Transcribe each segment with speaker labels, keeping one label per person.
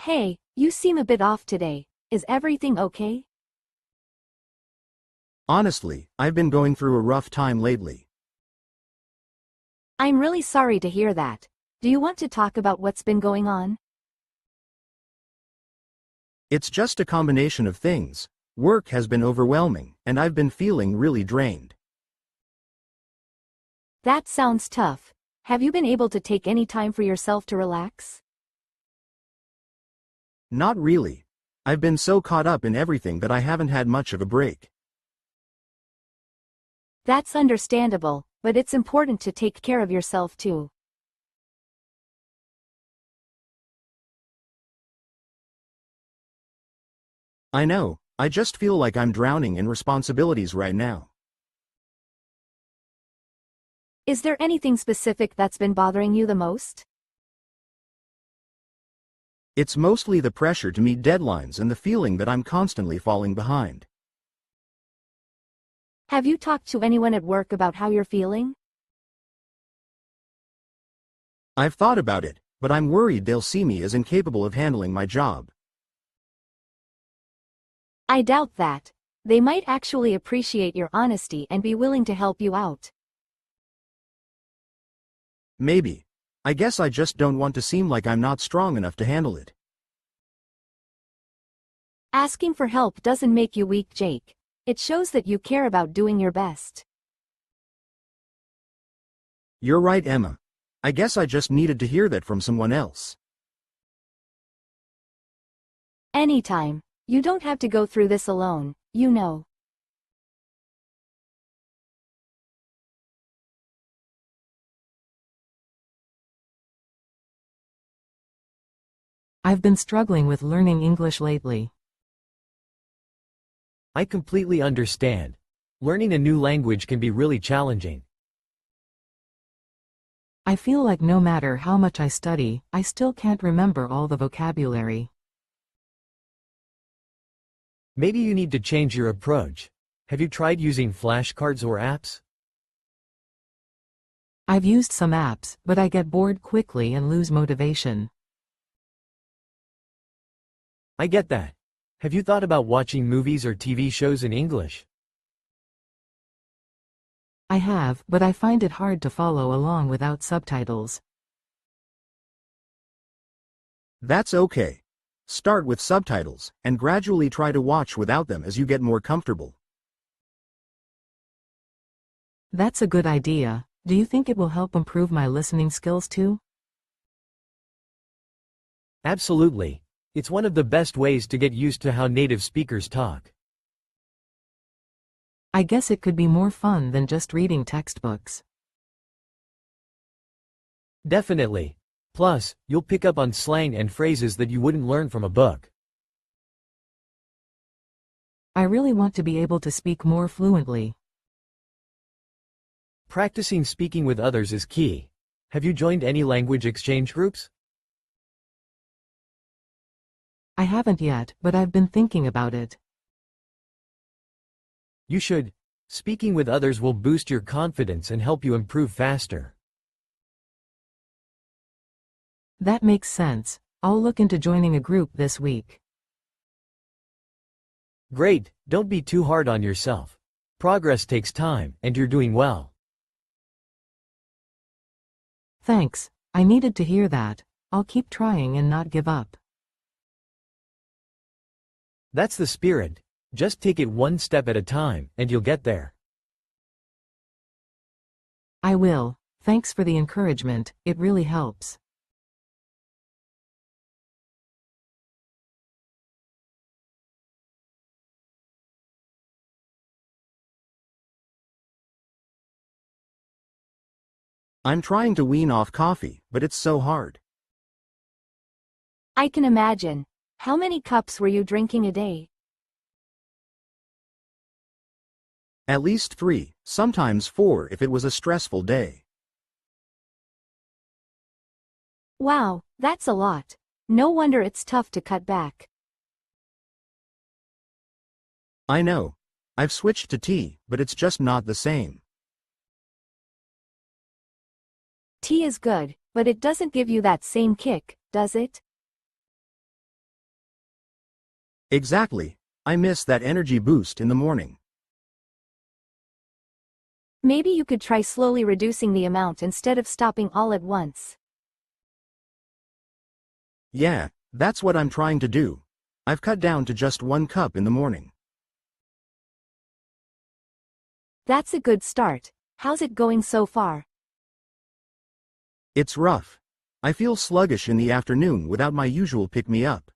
Speaker 1: Hey, you seem a bit off today. Is everything okay?
Speaker 2: Honestly, I've been going through a rough time lately.
Speaker 1: I'm really sorry to hear that. Do you want to talk about what's been going on?
Speaker 2: It's just a combination of things. Work has been overwhelming, and I've been feeling really drained.
Speaker 1: That sounds tough. Have you been able to take any time for yourself to relax?
Speaker 2: Not really. I've been so caught up in everything that I haven't had much of a break.
Speaker 1: That's understandable, but it's important to take care of yourself too.
Speaker 2: I know, I just feel like I'm drowning in responsibilities right now.
Speaker 1: Is there anything specific that's been bothering you the most?
Speaker 2: It's mostly the pressure to meet deadlines and the feeling that I'm constantly falling behind.
Speaker 1: Have you talked to anyone at work about how you're feeling?
Speaker 2: I've thought about it, but I'm worried they'll see me as incapable of handling my job.
Speaker 1: I doubt that. They might actually appreciate your honesty and be willing to help you out.
Speaker 2: Maybe. I guess I just don't want to seem like I'm not strong enough to handle it.
Speaker 1: Asking for help doesn't make you weak, Jake. It shows that you care about doing your best.
Speaker 2: You're right, Emma. I guess I just needed to hear that from someone else.
Speaker 1: Anytime. You don't have to go through this alone, you know.
Speaker 3: I've been struggling with learning English lately.
Speaker 4: I completely understand. Learning a new language can be really challenging.
Speaker 3: I feel like no matter how much I study, I still can't remember all the vocabulary.
Speaker 4: Maybe you need to change your approach. Have you tried using flashcards or apps?
Speaker 3: I've used some apps, but I get bored quickly and lose motivation.
Speaker 4: I get that. Have you thought about watching movies or TV shows in English?
Speaker 3: I have, but I find it hard to follow along without subtitles.
Speaker 2: That's okay. Start with subtitles, and gradually try to watch without them as you get more comfortable.
Speaker 3: That's a good idea. Do you think it will help improve my listening skills too?
Speaker 4: Absolutely. It's one of the best ways to get used to how native speakers talk.
Speaker 3: I guess it could be more fun than just reading textbooks.
Speaker 4: Definitely. Plus, you'll pick up on slang and phrases that you wouldn't learn from a book.
Speaker 3: I really want to be able to speak more fluently.
Speaker 4: Practicing speaking with others is key. Have you joined any language exchange groups?
Speaker 3: I haven't yet, but I've been thinking about it.
Speaker 4: You should. Speaking with others will boost your confidence and help you improve faster.
Speaker 3: That makes sense. I'll look into joining a group this week.
Speaker 4: Great, don't be too hard on yourself. Progress takes time, and you're doing well.
Speaker 3: Thanks. I needed to hear that. I'll keep trying and not give up.
Speaker 4: That's the spirit. Just take it one step at a time, and you'll get there.
Speaker 3: I will. Thanks for the encouragement, it really helps.
Speaker 2: I'm trying to wean off coffee, but it's so hard.
Speaker 1: I can imagine. How many cups were you drinking a day?
Speaker 2: At least 3, sometimes 4 if it was a stressful day.
Speaker 1: Wow, that's a lot. No wonder it's tough to cut back.
Speaker 2: I know. I've switched to tea, but it's just not the same.
Speaker 1: Tea is good, but it doesn't give you that same kick, does it?
Speaker 2: Exactly. I miss that energy boost in the morning.
Speaker 1: Maybe you could try slowly reducing the amount instead of stopping all at once.
Speaker 2: Yeah, that's what I'm trying to do. I've cut down to just 1 cup in the morning.
Speaker 1: That's a good start. How's it going so far?
Speaker 2: It's rough. I feel sluggish in the afternoon without my usual pick-me-up.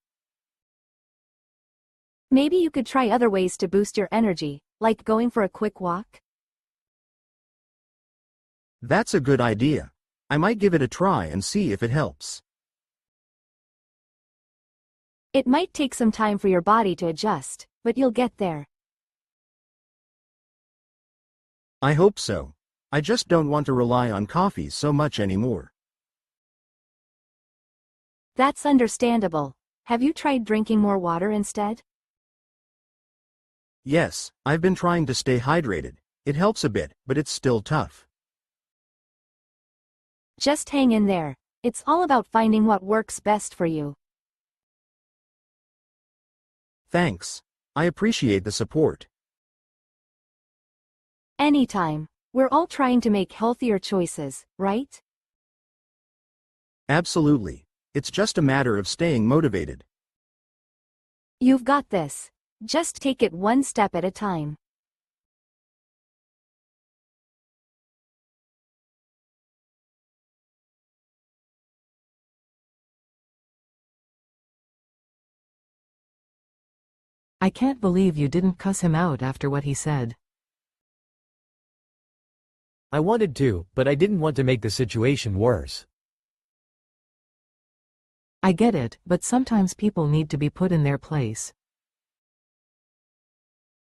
Speaker 1: Maybe you could try other ways to boost your energy, like going for a quick walk?
Speaker 2: That's a good idea. I might give it a try and see if it helps.
Speaker 1: It might take some time for your body to adjust, but you'll get there.
Speaker 2: I hope so. I just don't want to rely on coffee so much anymore.
Speaker 1: That's understandable. Have you tried drinking more water instead?
Speaker 2: Yes, I've been trying to stay hydrated. It helps a bit, but it's still tough.
Speaker 1: Just hang in there. It's all about finding what works best for you.
Speaker 2: Thanks. I appreciate the support.
Speaker 1: Anytime. We're all trying to make healthier choices, right?
Speaker 2: Absolutely. It's just a matter of staying motivated.
Speaker 1: You've got this. Just take it one step at a time.
Speaker 3: I can't believe you didn't cuss him out after what he said.
Speaker 4: I wanted to, but I didn't want to make the situation worse.
Speaker 3: I get it, but sometimes people need to be put in their place.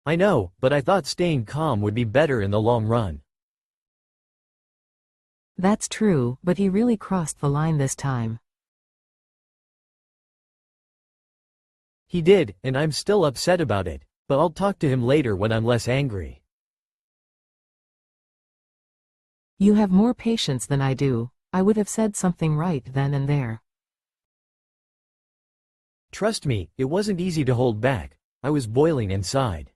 Speaker 4: I know, but I thought staying calm would be better in the long run.
Speaker 3: That's true, but he really crossed the line this time.
Speaker 4: He did, and I'm still upset about it, but I'll talk to him later when I'm less angry.
Speaker 3: You have more patience than I do. I would have said something right then and there.
Speaker 4: Trust me, it wasn't easy to hold back. I was boiling inside.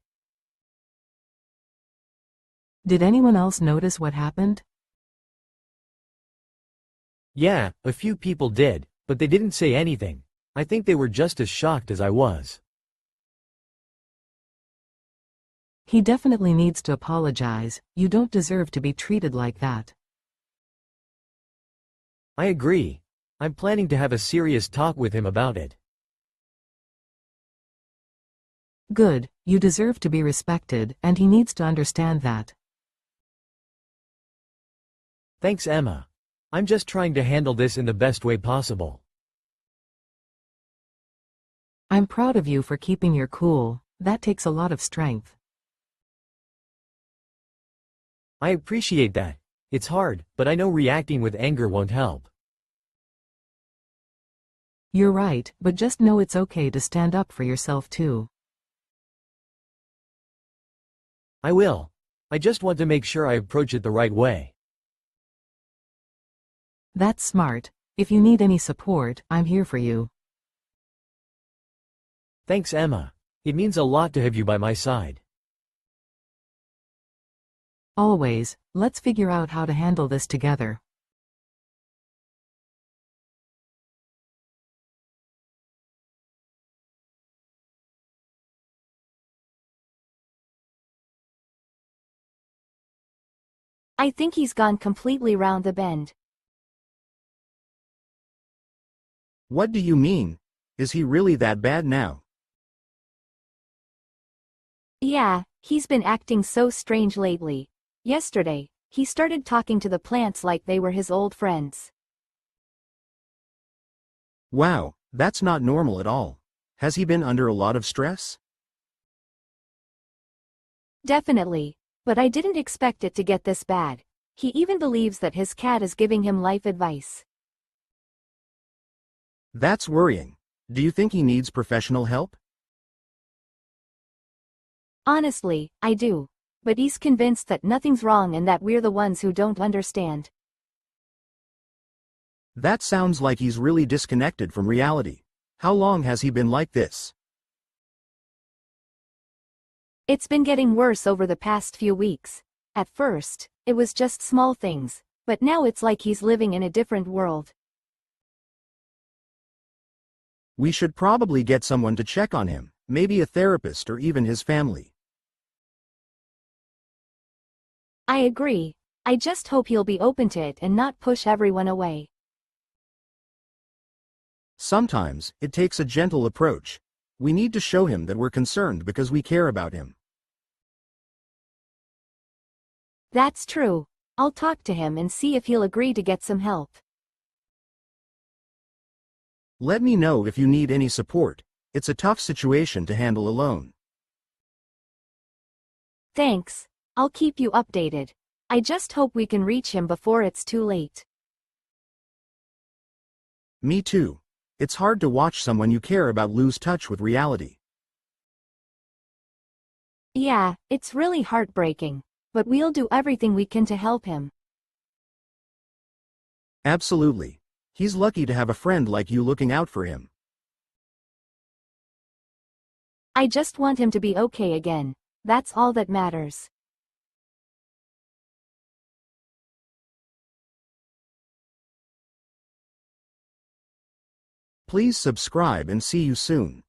Speaker 3: Did anyone else notice what happened?
Speaker 4: Yeah, a few people did, but they didn't say anything. I think they were just as shocked as I was.
Speaker 3: He definitely needs to apologize. You don't deserve to be treated like that.
Speaker 4: I agree. I'm planning to have a serious talk with him about it.
Speaker 3: Good, you deserve to be respected, and he needs to understand that.
Speaker 4: Thanks, Emma. I'm just trying to handle this in the best way possible.
Speaker 3: I'm proud of you for keeping your cool. That takes a lot of strength.
Speaker 4: I appreciate that. It's hard, but I know reacting with anger won't help.
Speaker 3: You're right, but just know it's okay to stand up for yourself too.
Speaker 4: I will. I just want to make sure I approach it the right way.
Speaker 3: That's smart. If you need any support, I'm here for you.
Speaker 4: Thanks, Emma. It means a lot to have you by my side.
Speaker 3: Always. Let's figure out how to handle this together.
Speaker 1: I think he's gone completely round the bend.
Speaker 2: What do you mean? Is he really that bad now?
Speaker 1: Yeah, he's been acting so strange lately. Yesterday, he started talking to the plants like they were his old friends.
Speaker 2: Wow, that's not normal at all. Has he been under a lot of stress?
Speaker 1: Definitely. But I didn't expect it to get this bad. He even believes that his cat is giving him life advice.
Speaker 2: That's worrying. Do you think he needs professional help?
Speaker 1: Honestly, I do. But he's convinced that nothing's wrong and that we're the ones who don't understand.
Speaker 2: That sounds like he's really disconnected from reality. How long has he been like this?
Speaker 1: It's been getting worse over the past few weeks. At first, it was just small things, but now it's like he's living in a different world.
Speaker 2: We should probably get someone to check on him, maybe a therapist or even his family.
Speaker 1: I agree. I just hope he'll be open to it and not push everyone away.
Speaker 2: Sometimes, it takes a gentle approach. We need to show him that we're concerned because we care about him.
Speaker 1: That's true. I'll talk to him and see if he'll agree to get some help.
Speaker 2: Let me know if you need any support. It's a tough situation to handle alone.
Speaker 1: Thanks. I'll keep you updated. I just hope we can reach him before it's too late.
Speaker 2: Me too. It's hard to watch someone you care about lose touch with reality.
Speaker 1: Yeah, it's really heartbreaking, but we'll do everything we can to help him.
Speaker 2: Absolutely. He's lucky to have a friend like you looking out for him.
Speaker 1: I just want him to be okay again. That's all that matters.
Speaker 2: Please subscribe and see you soon.